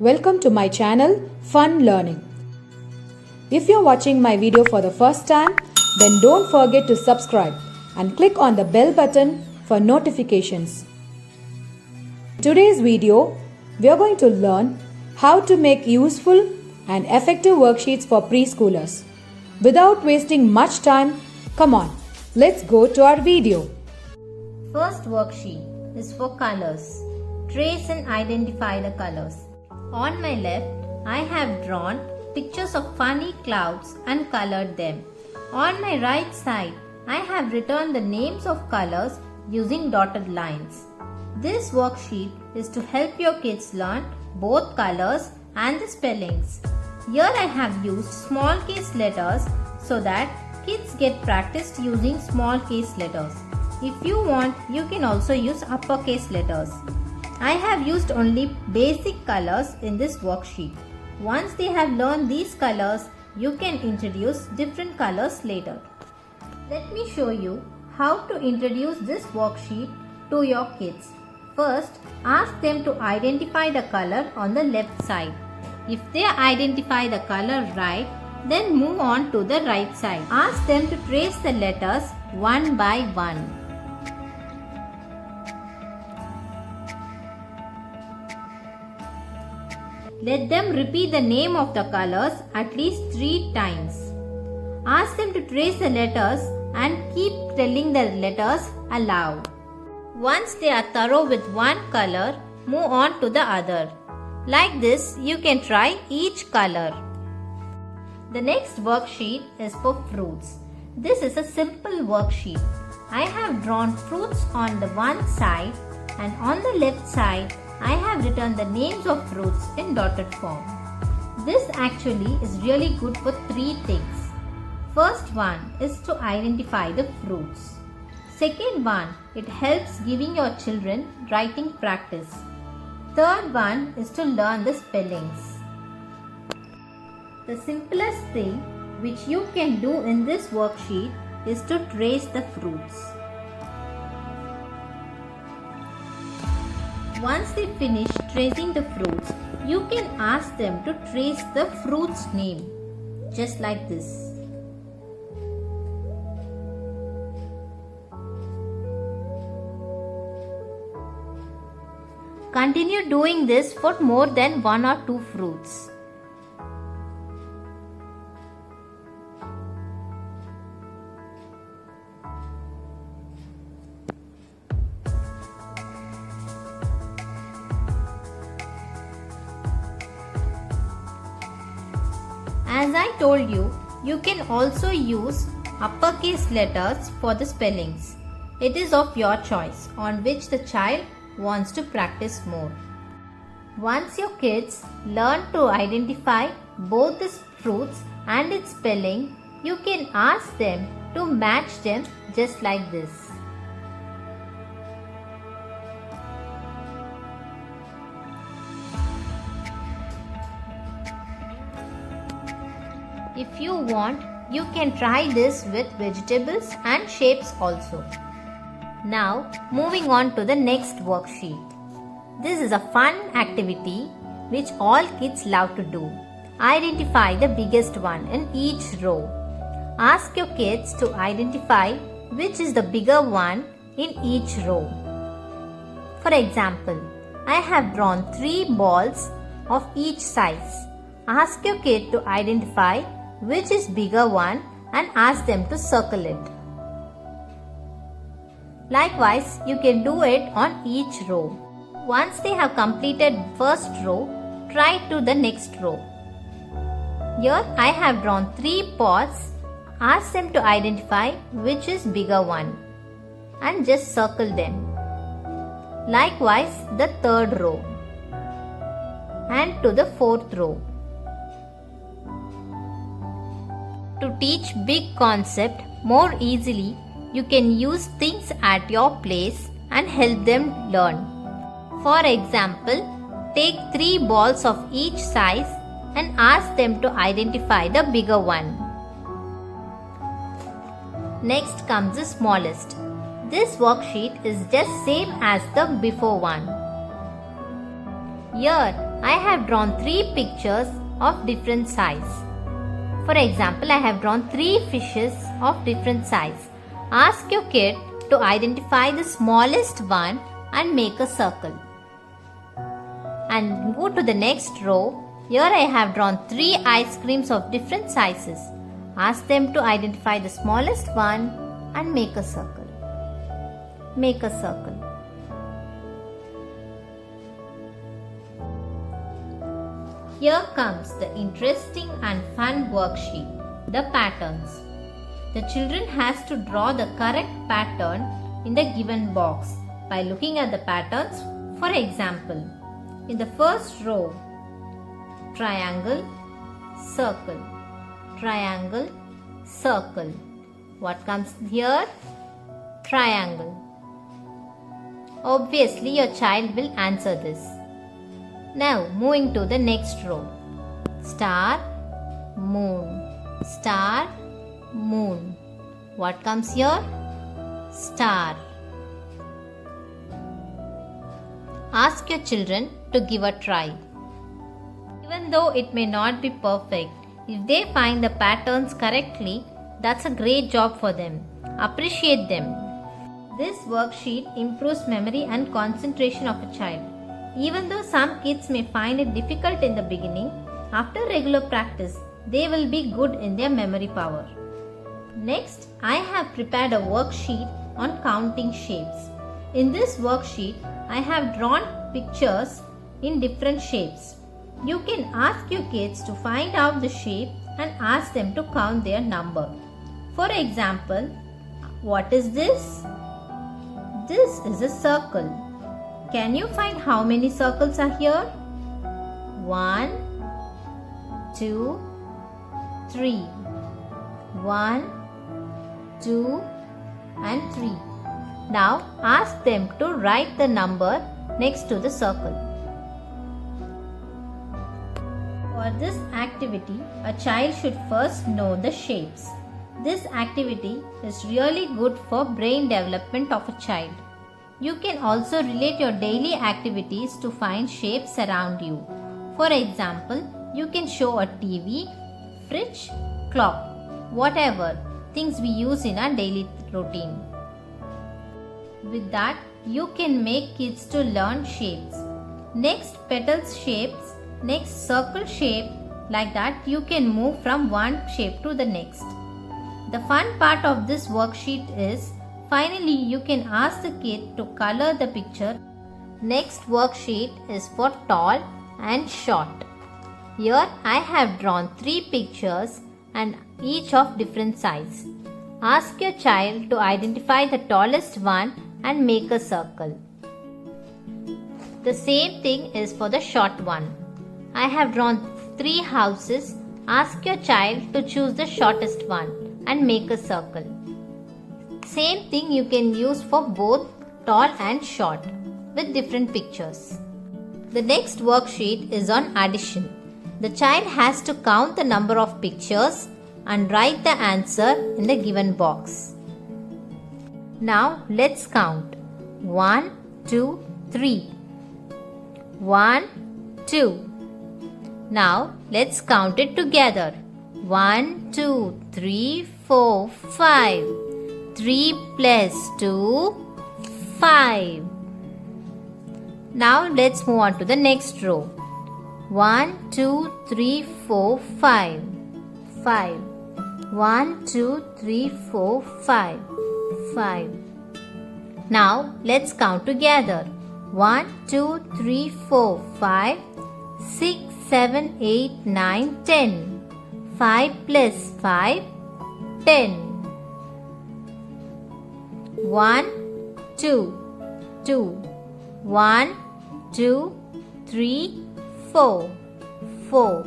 Welcome to my channel Fun Learning. If you're watching my video for the first time, then don't forget to subscribe and click on the bell button for notifications. In today's video, we are going to learn how to make useful and effective worksheets for preschoolers. Without wasting much time, come on, let's go to our video. First worksheet is for colors. Trace and identify the colors. On my left, I have drawn pictures of funny clouds and colored them. On my right side, I have written the names of colors using dotted lines. This worksheet is to help your kids learn both colors and the spellings. Here I have used small case letters so that kids get practiced using small case letters. If you want, you can also use uppercase letters. I have used only basic colors in this worksheet. Once they have learned these colors, you can introduce different colors later. Let me show you how to introduce this worksheet to your kids. First, ask them to identify the color on the left side. If they identify the color right, then move on to the right side. Ask them to trace the letters one by one. Let them repeat the name of the colors at least 3 times. Ask them to trace the letters and keep telling the letters aloud. Once they are thorough with one color, move on to the other. Like this, you can try each color. The next worksheet is for fruits. This is a simple worksheet. I have drawn fruits on the one side, and on the left side, I have written the names of fruits in dotted form. This actually is really good for 3 things. First one is to identify the fruits. Second one, it helps giving your children writing practice. Third one is to learn the spellings. The simplest thing which you can do in this worksheet is to trace the fruits. Once they finish tracing the fruits, you can ask them to trace the fruit's name, just like this. Continue doing this for more than 1 or 2 fruits. As I told you, you can also use uppercase letters for the spellings. It is of your choice on which the child wants to practice more. Once your kids learn to identify both the fruits and its spelling, you can ask them to match them just like this. If you want, you can try this with vegetables and shapes also. Now, moving on to the next worksheet. This is a fun activity which all kids love to do. Identify the biggest one in each row. Ask your kids to identify which is the bigger one in each row. For example, I have drawn 3 balls of each size. Ask your kid to identify which is bigger one and ask them to circle it. Likewise, you can do it on each row. Once they have completed first row, try to the next row. Here I have drawn 3 pots. Ask them to identify which is bigger one and just circle them. Likewise, the third row and to the fourth row. To teach big concept more easily, you can use things at your place and help them learn. For example, take 3 balls of each size and ask them to identify the bigger one. Next comes the smallest. This worksheet is just same as the before one. Here I have drawn 3 pictures of different size. For example, I have drawn 3 fishes of different size. Ask your kid to identify the smallest one and make a circle. And go to the next row. Here I have drawn 3 ice creams of different sizes. Ask them to identify the smallest one and make a circle. Make a circle. Here comes the interesting and fun worksheet, the patterns. The children has to draw the correct pattern in the given box by looking at the patterns. For example, in the first row, triangle, circle, triangle, circle. What comes here? Triangle. Obviously, your child will answer this. Now, moving to the next row. Star, moon, star, moon. What comes here? Star. Ask your children to give a try. Even though it may not be perfect, if they find the patterns correctly, that's a great job for them. Appreciate them. This worksheet improves memory and concentration of a child. Even though some kids may find it difficult in the beginning, after regular practice, they will be good in their memory power. Next, I have prepared a worksheet on counting shapes. In this worksheet, I have drawn pictures in different shapes. You can ask your kids to find out the shape and ask them to count their number. For example, what is this? This is a circle. Can you find how many circles are here? 1, 2, 3. 1, 2 and 3. Now ask them to write the number next to the circle. For this activity, a child should first know the shapes. This activity is really good for brain development of a child. You can also relate your daily activities to find shapes around you. For example, you can show a TV, fridge, clock, whatever things we use in our daily routine. With that, you can make kids to learn shapes. Next, petals shapes, next circle shape. Like that, you can move from one shape to the next. The fun part of this worksheet is finally, you can ask the kid to color the picture. Next worksheet is for tall and short. Here I have drawn 3 pictures and each of different size. Ask your child to identify the tallest one and make a circle. The same thing is for the short one. I have drawn 3 houses. Ask your child to choose the shortest one and make a circle. Same thing you can use for both tall and short with different pictures. The next worksheet is on addition. The child has to count the number of pictures and write the answer in the given box. Now let's count. 1, 2, 3. 1, 2. Now let's count it together. 1, 2, 3, 4, 5. 3 plus 2, 5. Now let's move on to the next row. 1, 2, 3, 4, 5. 5. 1, 2, 3, 4, 5. 5. Now let's count together. 1, 2, 3, 4, 5. 6, 7, 8, 9, 10. 5 plus 5, 10. 1, 2, 2. 1, 2, 3, 4. 4.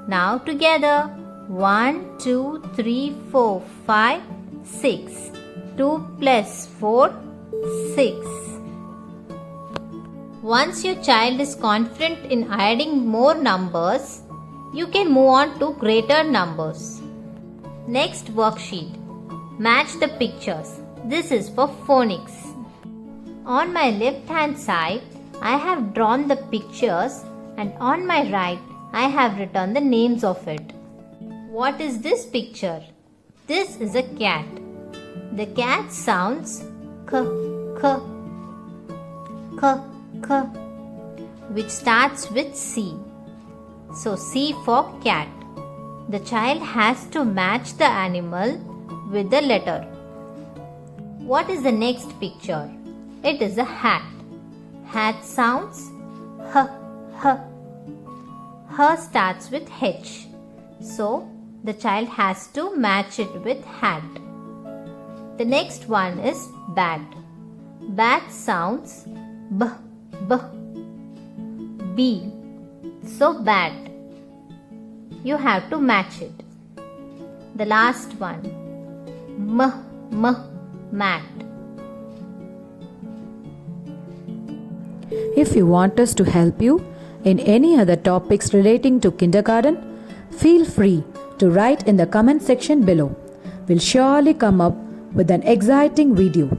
Now together. 1, 2, 3, 4, 5, 6. 2 plus 4, 6. Once your child is confident in adding more numbers, you can move on to greater numbers. Next worksheet. Match the pictures. This is for phonics. On my left hand side, I have drawn the pictures And on my right, I have written the names of it. What is this picture? This is a cat. The cat sounds k, k, k, k, which starts with C. So C for cat. The child has to match the animal with the letter. What is the next picture? It is a hat. Hat sounds h, h. H starts with H. So the child has to match it with hat. The next one is bat. Bat sounds b, b, b. So bat. You have to match it. The last one, m, m, mat. If you want us to help you in any other topics relating to kindergarten, feel free to write in the comment section below. We'll surely come up with an exciting video.